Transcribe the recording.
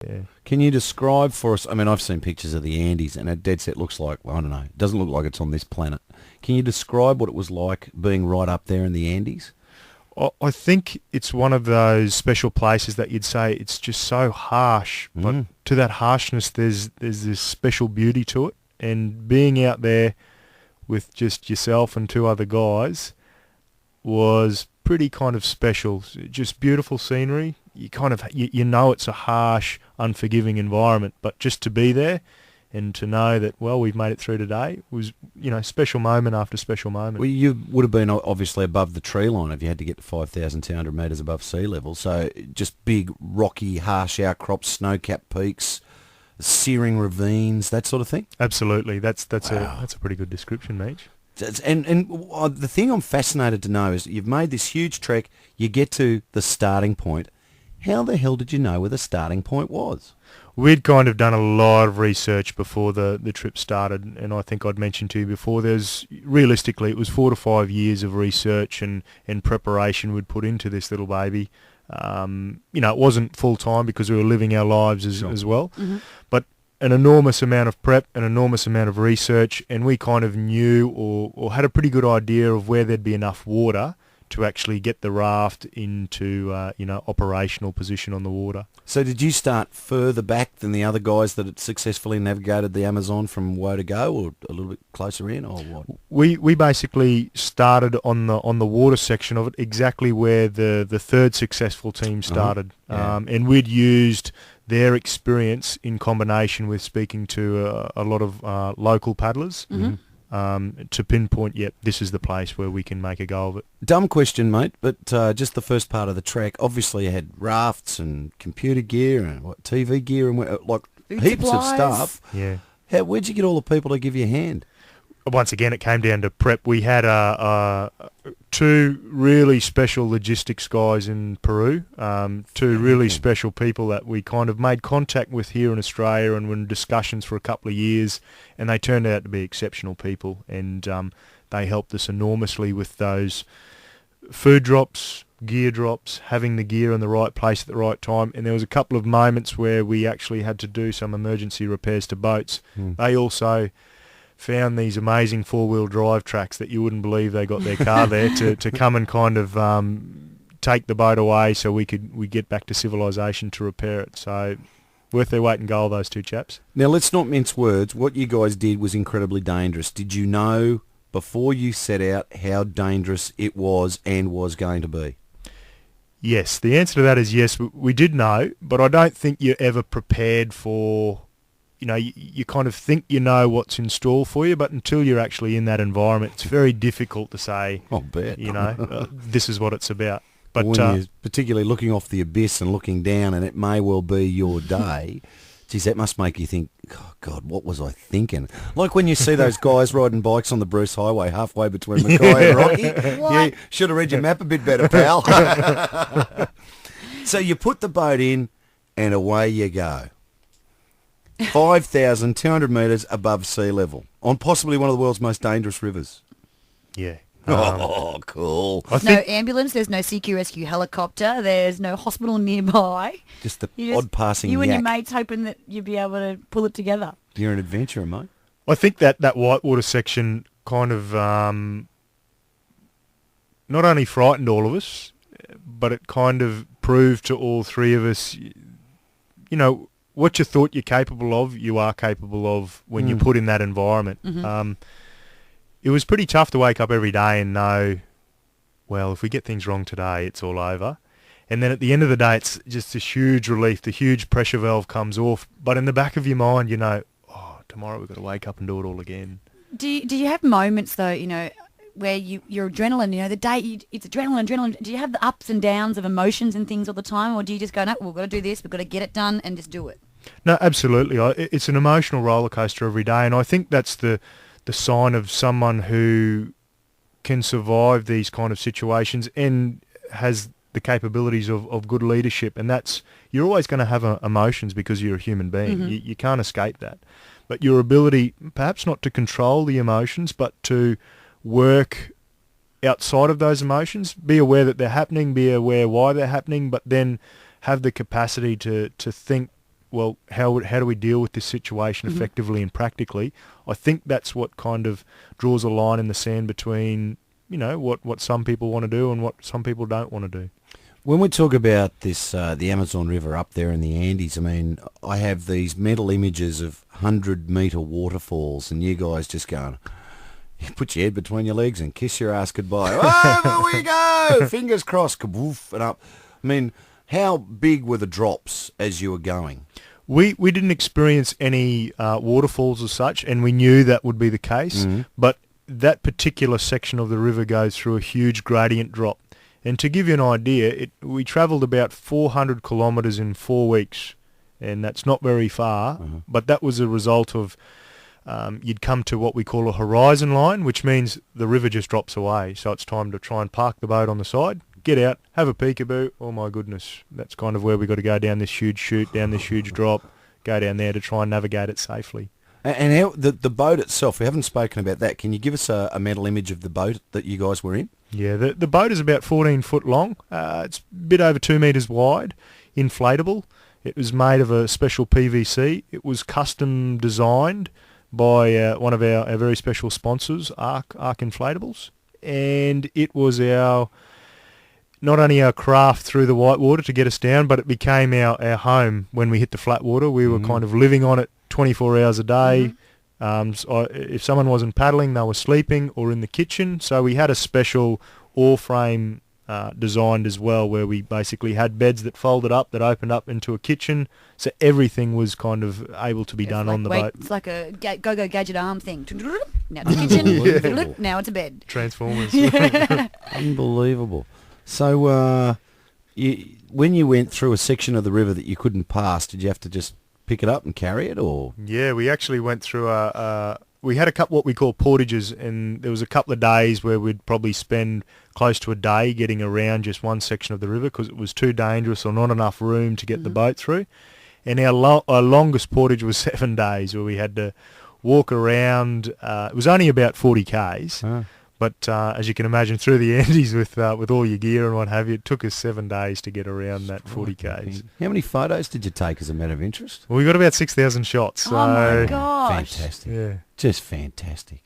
Yeah. Can you describe for us, I mean, I've seen pictures of the Andes and it dead set looks like, I don't know, it doesn't look like it's on this planet. Can you describe what it was like being right up there in the Andes? I think it's one of those special places that you'd say it's just so harsh, but to that harshness, there's this special beauty to it. And being out there with just yourself and two other guys was pretty kind of special. Just beautiful scenery. You kind of you know it's a harsh, unforgiving environment, but just to be there and to know that, well, we've made it through today was, special moment after special moment. Well, you would have been obviously above the tree line if you had to get to 5,200 metres above sea level. So just big, rocky, harsh outcrops, snow-capped peaks, searing ravines, that sort of thing? Absolutely. That's a pretty good description, Meech. And the thing I'm fascinated to know is you've made this huge trek, you get to the starting point. How the hell did you know where the starting point was? We'd kind of done a lot of research before the trip started, and I think I'd mentioned to you before, realistically, it was 4 to 5 years of research and preparation we'd put into this little baby. It wasn't full-time because we were living our lives as well, but an enormous amount of prep, an enormous amount of research, and we kind of knew or had a pretty good idea of where there'd be enough water to actually get the raft into, operational position on the water. So did you start further back than the other guys that had successfully navigated the Amazon from woe to go, or a little bit closer in, or what? We basically started on the water section of it, exactly where the third successful team started, and we'd used their experience in combination with speaking to a lot of local paddlers. To pinpoint, this is the place where we can make a go of it. Dumb question, mate, but just the first part of the trek, obviously you had rafts and computer gear and TV gear and heaps of stuff. Yeah. Where'd you get all the people to give you a hand? Once again, it came down to prep. We had two really special logistics guys in Peru, two really special people that we kind of made contact with here in Australia and were in discussions for a couple of years, and they turned out to be exceptional people, and they helped us enormously with those food drops, gear drops, having the gear in the right place at the right time, and there was a couple of moments where we actually had to do some emergency repairs to boats. They also found these amazing four-wheel drive tracks that you wouldn't believe they got their car there to come and kind of take the boat away so we get back to civilization to repair it. So worth their weight in gold, those two chaps. Now let's not mince words. What you guys did was incredibly dangerous. Did you know before you set out how dangerous it was and was going to be? Yes, the answer to that is yes. We did know, but I don't think you're ever prepared for... you kind of think you know what's in store for you, but until you're actually in that environment, it's very difficult to say, I'll bet. This is what it's about. But when you're particularly looking off the abyss and looking down, and it may well be your day, geez, that must make you think, oh, God, what was I thinking? Like when you see those guys riding bikes on the Bruce Highway halfway between Mackay and Rocky. You should have read your map a bit better, pal. So you put the boat in, and away you go. 5,200 metres above sea level on possibly one of the world's most dangerous rivers. Yeah. Cool. No ambulance, there's no CQ rescue helicopter, there's no hospital nearby. Just the odd passing You yak. and your mates hoping that you'd be able to pull it together. You're an adventurer, mate. I think that whitewater section kind of not only frightened all of us, but it kind of proved to all three of us, what you thought you're capable of, you are capable of when you're put in that environment. It was pretty tough to wake up every day and know, well, if we get things wrong today, it's all over. And then at the end of the day, it's just this huge relief. The huge pressure valve comes off. But in the back of your mind, tomorrow we've got to wake up and do it all again. Do you have moments, though, where your adrenaline, the day, it's adrenaline. Do you have the ups and downs of emotions and things all the time? Or do you just go, no, we've got to do this, we've got to get it done and just do it? No, absolutely. It's an emotional roller coaster every day. And I think that's the sign of someone who can survive these kind of situations and has the capabilities of good leadership. And you're always going to have emotions because you're a human being. You can't escape that. But your ability, perhaps not to control the emotions, but to work outside of those emotions, be aware that they're happening, be aware why they're happening, but then have the capacity to think well, how do we deal with this situation effectively and practically? I think that's what kind of draws a line in the sand between, what some people want to do and what some people don't want to do. When we talk about this, the Amazon River up there in the Andes, I mean, I have these mental images of 100-metre waterfalls and you guys just going, you put your head between your legs and kiss your ass goodbye. Over we go! Fingers crossed, kaboof, and up. I mean, how big were the drops as you were going? We didn't experience any waterfalls as such, and we knew that would be the case, but that particular section of the river goes through a huge gradient drop. And to give you an idea, we travelled about 400 kilometres in 4 weeks, and that's not very far, but that was a result of you'd come to what we call a horizon line, which means the river just drops away. So it's time to try and park the boat on the side, get out, have a peekaboo. Oh my goodness, that's kind of where we got to go down this huge chute, down this huge drop, go down there to try and navigate it safely. And how, the boat itself, we haven't spoken about that. Can you give us a mental image of the boat that you guys were in? Yeah, the boat is about 14 foot long. It's a bit over 2 metres wide, inflatable. It was made of a special PVC. It was custom designed by one of our very special sponsors, Arc Inflatables. And it was not only our craft through the whitewater to get us down, but it became our home when we hit the flat water. We were kind of living on it 24 hours a day. If someone wasn't paddling, they were sleeping or in the kitchen. So we had a special oar frame designed as well, where we basically had beds that folded up, that opened up into a kitchen. So everything was kind of able to be done on the boat. It's like a go-go gadget arm thing. Now it's a kitchen, now it's a bed. Transformers. Unbelievable. So when you went through a section of the river that you couldn't pass, did you have to just pick it up and carry it, or? Yeah, we actually went through we had what we call portages, and there was a couple of days where we'd probably spend close to a day getting around just one section of the river because it was too dangerous or not enough room to get the boat through. And our longest portage was 7 days where we had to walk around. It was only about 40 Ks. But as you can imagine, through the Andes with all your gear and what have you, it took us 7 days to get around that 40 Ks. How many photos did you take as a matter of interest? Well, we got about 6,000 shots. So Oh my gosh. Fantastic. Yeah. Just fantastic.